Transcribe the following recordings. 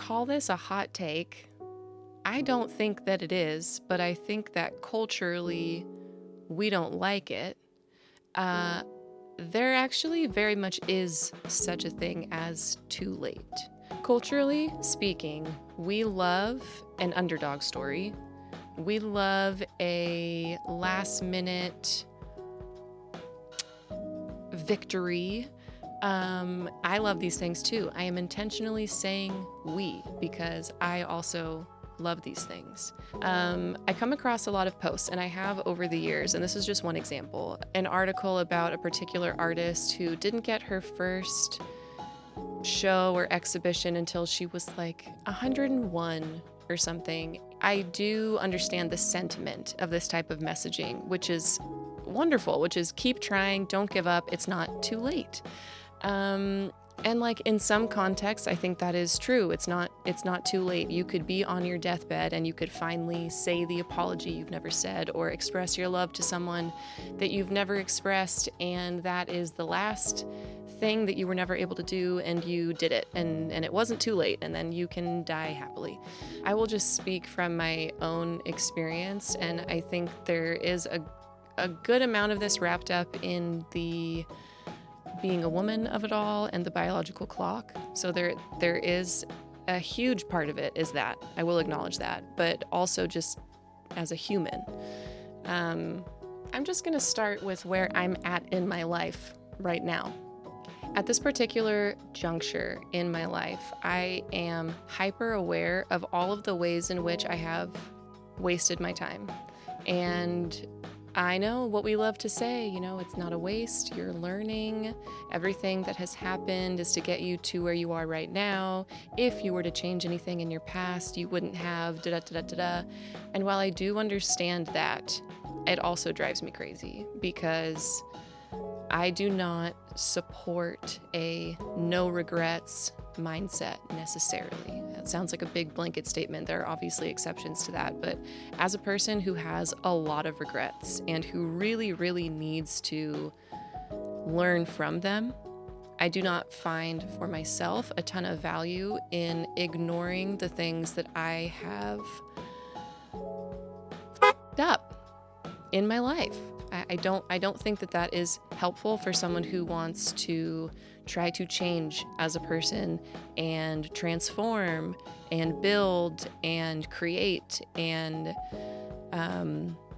call this a hot take. I don't think that it is, but I think that culturally we don't like it. Uh, there actually very much is such a thing as too late. Culturally speaking, we love an underdog story. We love a last minute victory. I love these things too. I am intentionally saying we because I also love these things. I come across a lot of posts, and I have over the years, and this is just one example, an article about a particular artist who didn't get her first show or exhibition until she was like 101 or something. I do understand the sentiment of this type of messaging, which is wonderful, which is keep trying, don't give up, it's not too late. And like in some contexts, I think that is true. It's not too late. You could be on your deathbed and you could finally say the apology you've never said or express your love to someone that you've never expressed, and that is the last thing that you were never able to do, and you did it, and it wasn't too late, and then you can die happily. I will just speak from my own experience, and I think there is a good amount of this wrapped up in the being a woman of it all and the biological clock. So there is a huge part of it is that. I will acknowledge that, but also just as a human. I'm just gonna start with where I'm at in my life right now. At this particular juncture in my life, I am hyper aware of all of the ways in which I have wasted my time. And I know what we love to say, it's not a waste, you're learning. Everything that has happened is to get you to where you are right now. If you were to change anything in your past, you wouldn't have da-da-da-da-da-da. And while I do understand that, it also drives me crazy because I do not support a no regrets mindset necessarily. That sounds like a big blanket statement. There are obviously exceptions to that, but as a person who has a lot of regrets and who really, really needs to learn from them, I do not find for myself a ton of value in ignoring the things that I have f***ed up in my life. I don't think that is helpful for someone who wants to try to change as a person and transform and build and create. And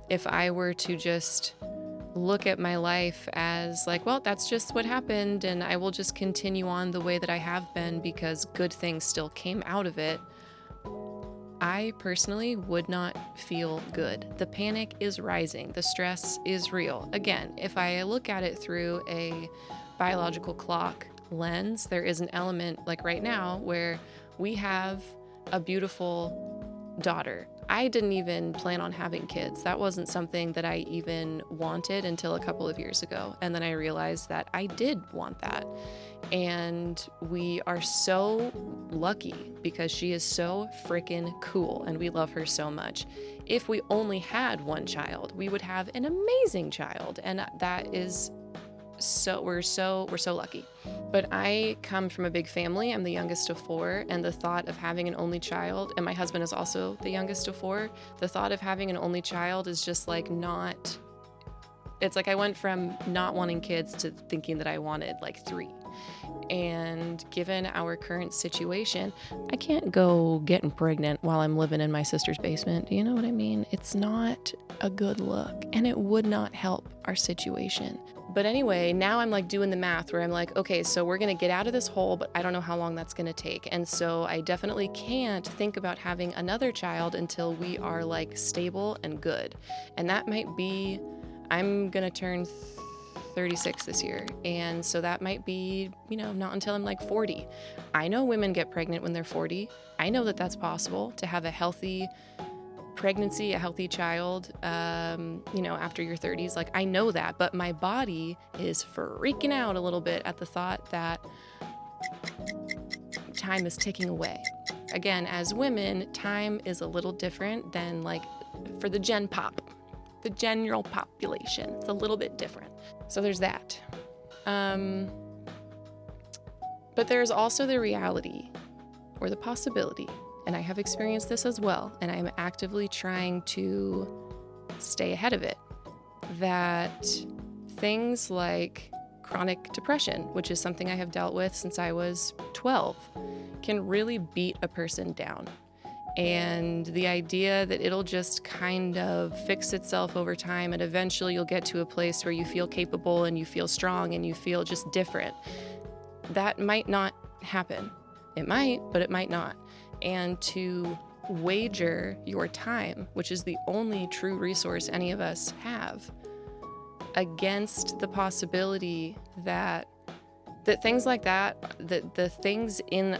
if I were to just look at my life as like, well, that's just what happened and I will just continue on the way that I have been because good things still came out of it, I personally would not feel good. The panic is rising. The stress is real. Again, if I look at it through a biological clock lens, there is an element like right now where we have a beautiful daughter. I didn't even plan on having kids. That wasn't something that I even wanted until a couple of years ago. And then I realized that I did want that. And we are so lucky because she is so freaking cool and we love her so much. If we only had one child, we would have an amazing child. And that is we're so lucky. But I come from a big family. I'm the youngest of four, and the thought of having an only child, and my husband is also the youngest of four, the thought of having an only child is just like not, it's like I went from not wanting kids to thinking that I wanted like 3. And given our current situation, I can't go getting pregnant while I'm living in my sister's basement. Do you know what I mean? It's not a good look, and it would not help our situation. But anyway, now I'm like doing the math where I'm like, okay, so we're going to get out of this hole, but I don't know how long that's going to take. And so I definitely can't think about having another child until we are like stable and good. And that might be, I'm going to turn 36 this year. And so that might be, not until I'm like 40. I know women get pregnant when they're 40. I know that that's possible to have a healthy pregnancy, a healthy child, after your 30s. Like, I know that, but my body is freaking out a little bit at the thought that time is ticking away. Again, as women, time is a little different than like for the the general population. It's a little bit different. So there's that. But there's also the reality or the possibility, and I have experienced this as well, and I am actively trying to stay ahead of it, that things like chronic depression, which is something I have dealt with since I was 12, can really beat a person down. And the idea that it'll just kind of fix itself over time and eventually you'll get to a place where you feel capable and you feel strong and you feel just different, that might not happen. It might, but it might not. And to wager your time, which is the only true resource any of us have, against the possibility that things like that, the things in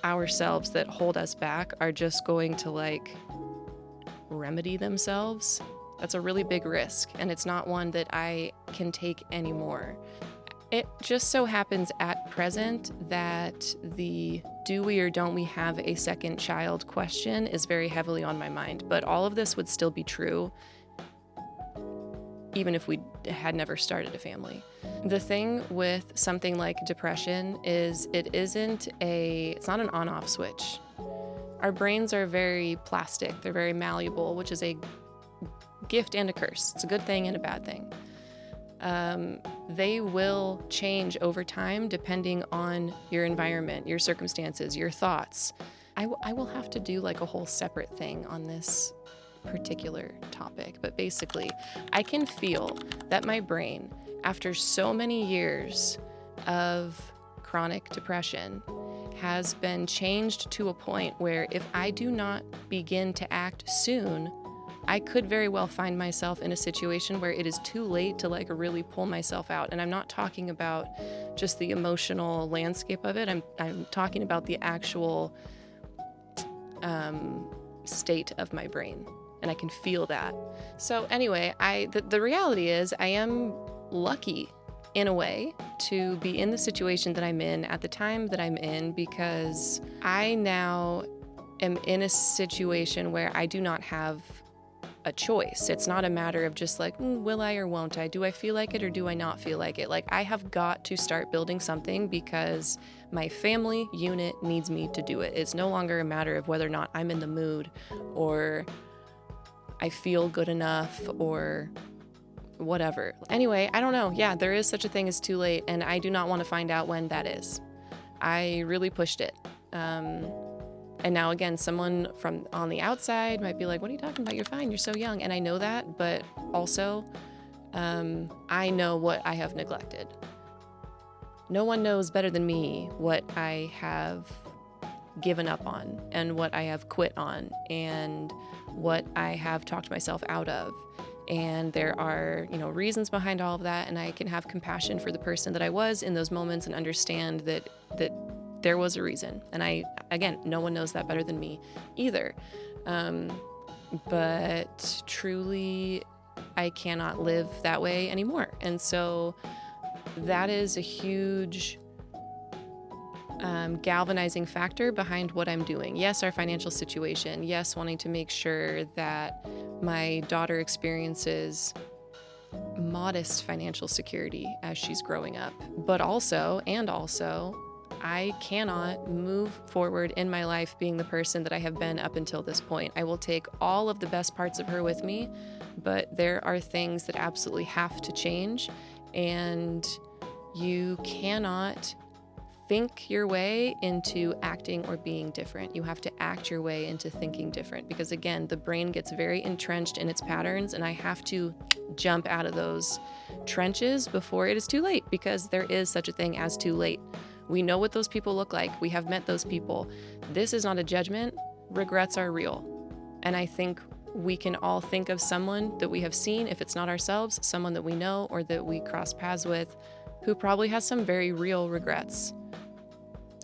ourselves that hold us back are just going to like remedy themselves, that's a really big risk, and it's not one that I can take anymore. It just so happens at present that the do we or don't we have a second child question is very heavily on my mind, but all of this would still be true even if we had never started a family. The thing with something like depression is it's not an on-off switch. Our brains are very plastic, they're very malleable, which is a gift and a curse. It's a good thing and a bad thing. They will change over time depending on your environment, your circumstances, your thoughts. I will have to do like a whole separate thing on this particular topic, but basically I can feel that my brain, after so many years of chronic depression, has been changed to a point where if I do not begin to act soon, I could very well find myself in a situation where it is too late to like really pull myself out. And I'm not talking about just the emotional landscape of it. I'm talking about the actual state of my brain. And I can feel that. So anyway, the reality is I am lucky in a way to be in the situation that I'm in at the time that I'm in, because I now am in a situation where I do not have a choice. It's not a matter of just like, will I or won't I? Do I feel like it or do I not feel like it? Like I have got to start building something because my family unit needs me to do it. It's no longer a matter of whether or not I'm in the mood or I feel good enough or whatever. Anyway, I don't know. Yeah, there is such a thing as too late, and I do not want to find out when that is. I really pushed it. And now again, someone from on the outside might be like, what are you talking about? You're fine. You're so young. And I know that, but also I know what I have neglected. No one knows better than me what I have given up on and what I have quit on and what I have talked myself out of. And there are, reasons behind all of that. And I can have compassion for the person that I was in those moments and understand that there was a reason. And again, no one knows that better than me either. But truly, I cannot live that way anymore. And so that is a huge galvanizing factor behind what I'm doing. Yes, our financial situation. Yes, wanting to make sure that my daughter experiences modest financial security as she's growing up. But also, I cannot move forward in my life being the person that I have been up until this point. I will take all of the best parts of her with me, but there are things that absolutely have to change, and you cannot think your way into acting or being different. You have to act your way into thinking different, because again, the brain gets very entrenched in its patterns, and I have to jump out of those trenches before it is too late, because there is such a thing as too late. We know what those people look like. We have met those people. This is not a judgment. Regrets are real. And I think we can all think of someone that we have seen, if it's not ourselves, someone that we know or that we cross paths with, who probably has some very real regrets.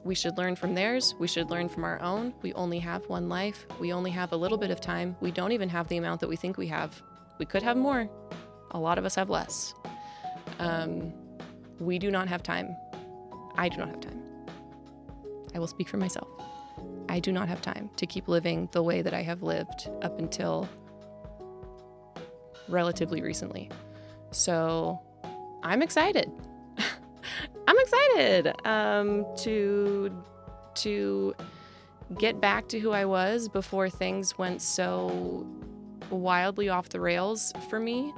We should learn from theirs. We should learn from our own. We only have one life. We only have a little bit of time. We don't even have the amount that we think we have. We could have more. A lot of us have less. We do not have time. I do not have time. I will speak for myself. I do not have time to keep living the way that I have lived up until relatively recently. So I'm excited. I'm excited to get back to who I was before things went so wildly off the rails for me.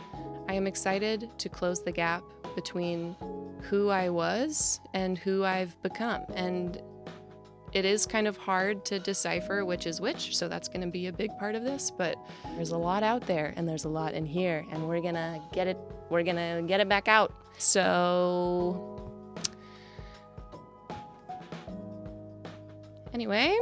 I am excited to close the gap between who I was and who I've become. And it is kind of hard to decipher which is which, so that's going to be a big part of this, but there's a lot out there and there's a lot in here, and we're going to get it back out. So anyway,